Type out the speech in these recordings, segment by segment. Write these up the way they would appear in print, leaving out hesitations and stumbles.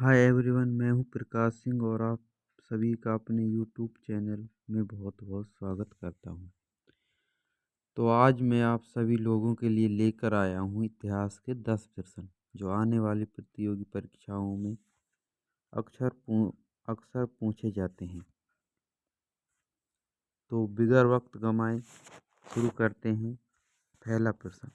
Hi everyone, मैं हूं प्रकाश सिंह और आप सभी का अपने यूट्यूब चैनल में बहुत बहुत स्वागत करता हूं। तो आज मैं आप सभी लोगों के लिए लेकर आया हूं इतिहास के 10 प्रश्न जो आने वाली प्रतियोगी परीक्षाओं में अक्सर पू- अक्सर पूछे जाते हैं। तो बिगर वक्त गंवाए शुरू करते हैं। पहला प्रश्न।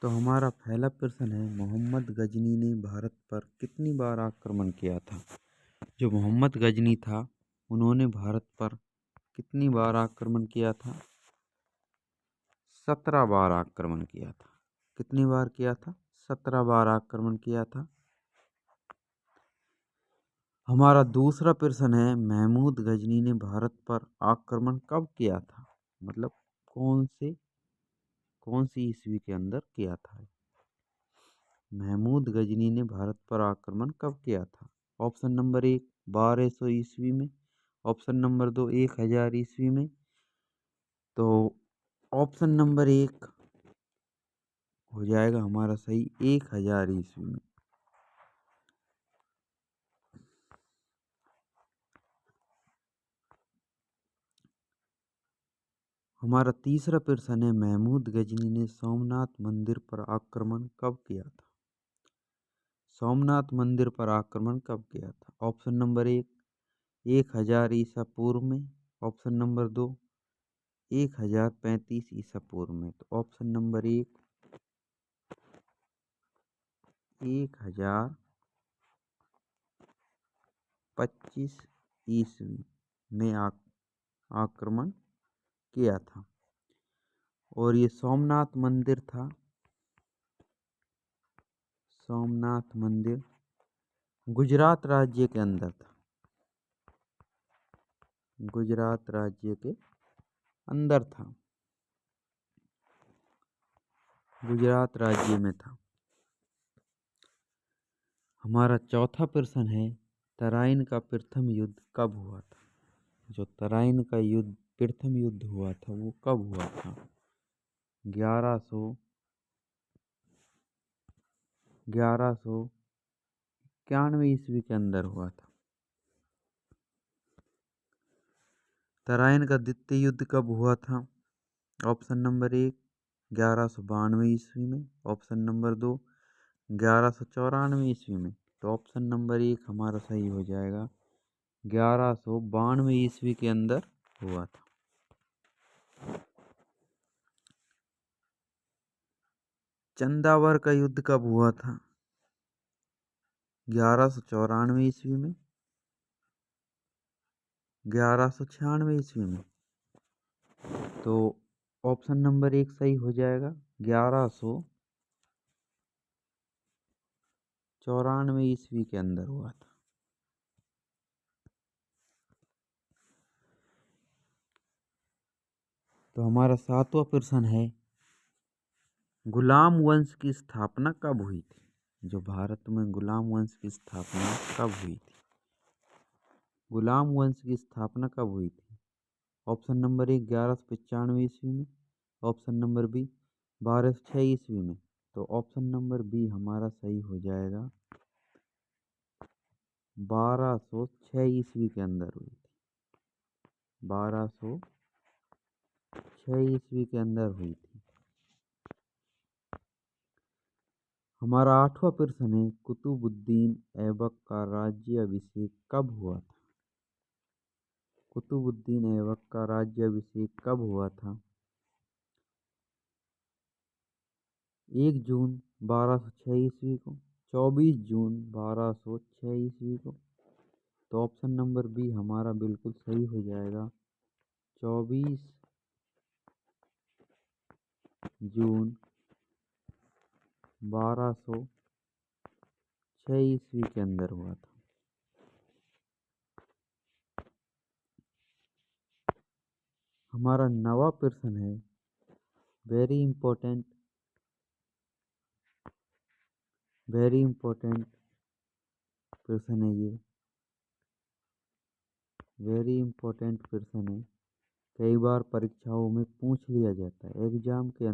तो हमारा पहला प्रश्न है, मोहम्मद गजनी ने भारत पर कितनी बार आक्रमण किया था? जो मोहम्मद गजनी था, उन्होंने भारत पर कितनी बार आक्रमण किया था? 17 बार आक्रमण किया था। कितनी बार किया था? 17 बार आक्रमण किया था। हमारा दूसरा प्रश्न है, महमूद गजनी ने भारत पर आक्रमण कब किया था? मतलब कौन सी ईस्वी के अंदर किया था? महमूद गजनी ने भारत पर आक्रमण कब किया था? ऑप्शन नंबर 1 1200 ईस्वी में, ऑप्शन नंबर 2 1000 ईस्वी में। तो ऑप्शन नंबर 1 हो जाएगा हमारा सही, 1000 ईस्वी में। हमारा तीसरा प्रश्न है, महमूद गजनी ने सोमनाथ मंदिर पर आक्रमण कब किया था? सोमनाथ मंदिर पर आक्रमण कब किया था? ऑप्शन नंबर 1 1000 ईसा पूर्व में, ऑप्शन नंबर 2 1035 ईसा पूर्व में। तो ऑप्शन नंबर 1 1025 ईस्वी में आक्रमण किया था। और ये सोमनाथ मंदिर था, सोमनाथ मंदिर गुजरात राज्य के अंदर था। गुजरात राज्य के अंदर था, गुजरात राज्य में था। हमारा चौथा प्रश्न है, तराइन का प्रथम युद्ध कब हुआ था? जो तराइन का युद्ध प्रथम युद्ध हुआ था वो कब हुआ था? 1191 ईस्वी के अंदर हुआ था। तराइन का द्वितीय युद्ध कब हुआ था? ऑप्शन नंबर 1 1192 ईस्वी में, ऑप्शन नंबर 2 1194 ईस्वी में। तो ऑप्शन नंबर 1 हमारा सही हो जाएगा, 1192 ईस्वी के अंदर हुआ था। चंदावर का युद्ध कब हुआ था? 1194 ईस्वी में, 1196 ईस्वी में। तो ऑप्शन नंबर 1 सही हो जाएगा, 1194 ईस्वी के अंदर हुआ था। तो हमारा सातवां प्रश्न है, गुलाम वंश की स्थापना कब हुई थी? जो भारत में गुलाम वंश की स्थापना कब हुई थी? गुलाम वंश की स्थापना कब हुई थी? ऑप्शन नंबर 1 1195 ईस्वी में, ऑप्शन नंबर बी 1206 ईस्वी में। तो ऑप्शन नंबर बी हमारा सही हो जाएगा, 1206 ईस्वी के अंदर हुई थी। 1206 ईस्वी के अंदर हुई थी। हमारा आठवां प्रश्न है, कुतुबुद्दीन ऐबक का राज्याभिषेक कब हुआ था? कुतुबुद्दीन ऐबक का राज्याभिषेक कब हुआ था? 1 जून 1206 ईस्वी को, 24 जून 1206 ईस्वी को। तो ऑप्शन नंबर बी हमारा बिल्कुल सही हो जाएगा, 24 जून 1206 ईस्वी के अंदर हुआ था। हमारा नवा प्रश्न है, वेरी इंपॉर्टेंट प्रश्न है ये, वेरी इंपॉर्टेंट प्रश्न है। कई बार परीक्षाओं में पूछ लिया जाता है। एग्जाम के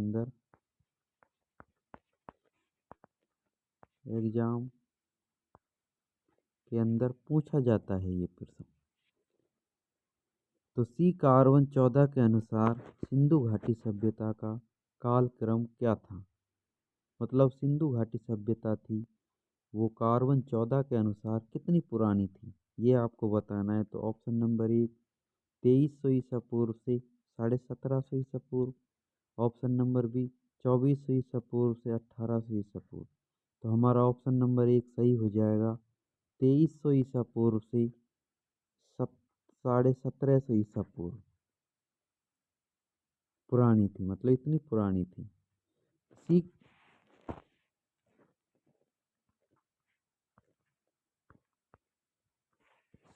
अंदर पूछा जाता है ये प्रश्न। तो सी कार्बन 14 के अनुसार सिंधु घाटी सभ्यता का कालक्रम क्या था? मतलब सिंधु घाटी सभ्यता थी वो कार्बन 14 के अनुसार कितनी पुरानी थी, ये आपको बताना है। तो ऑप्शन नंबर 1 2300 ईसा पूर्व से 1750 ईसा पूर्व। ऑप्शन नंबर बी 2400 ईसा पूर्व से 1800 ईसा पूर्व। तो हमारा ऑप्शन नंबर 1 सही हो जाएगा। 2300 ईसा पूर्व से 1750 ईसा पूर्व पुरानी थी, मतलब इतनी पुरानी थी। सी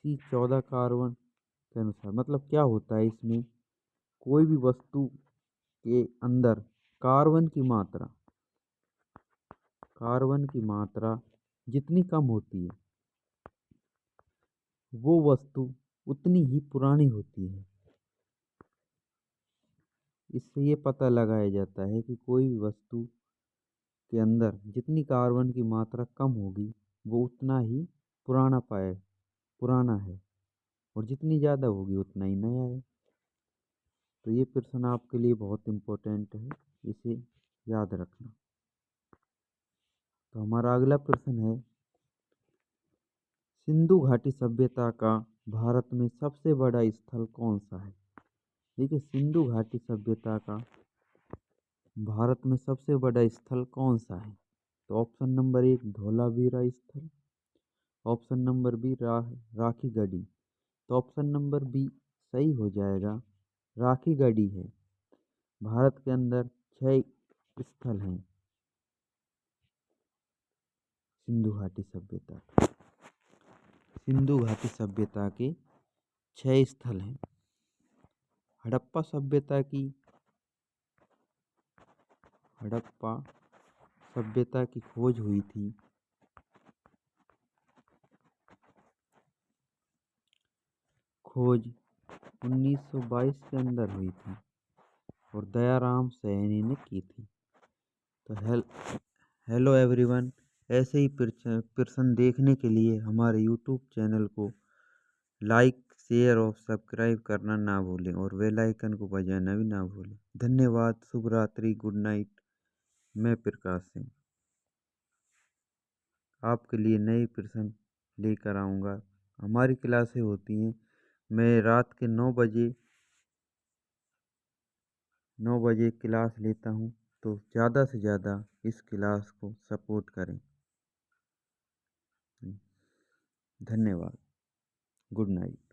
सी 14 कार्बन के अनुसार मतलब क्या होता है इसमें, कोई भी वस्तु के अंदर कार्बन की मात्रा जितनी कम होती है वो वस्तु उतनी ही पुरानी होती है। इससे ये पता लगाया जाता है कि कोई भी वस्तु के अंदर जितनी कार्बन की मात्रा कम होगी वो उतना ही पुराना है, और जितनी ज़्यादा होगी उतना ही नया है। तो ये प्रश्न आपके लिए बहुत इम्पोर्टेंट है, इसे याद रखना। तो हमारा अगला प्रश्न है, सिंधु घाटी सभ्यता का भारत में सबसे बड़ा स्थल कौन सा है? देखिए, सिंधु घाटी सभ्यता का भारत में सबसे बड़ा स्थल कौन सा है? तो ऑप्शन नंबर 1 धौलावीरा स्थल। Option number B Rakhi Garhi. तो ऑप्शन नंबर बी सही हो जाएगा, राखी गढ़ी है। भारत के अंदर 6 स्थल हैं सिंधु घाटी सभ्यता के 6 स्थल हैं। हड़प्पा सभ्यता की खोज हुई थी खोज 1922 के अंदर हुई थी और दयाराम सैनी ने की थी। तो हेलो एवरीवन, ऐसे ही प्रश्न देखने के लिए हमारे यूट्यूब चैनल को लाइक, शेयर और सब्सक्राइब करना ना भूलें और बेल आइकन को बजाना भी ना भूलें। धन्यवाद। शुभ रात्रि, गुड नाइट। मैं प्रकाश सिंह आपके लिए नए प्रश्न लेकर आऊँगा। हमारी क्लासें होती हैं, मैं रात के 9 बजे क्लास लेता हूँ। तो ज़्यादा से ज़्यादा इस क्लास को सपोर्ट करें। धन्यवाद। Good night.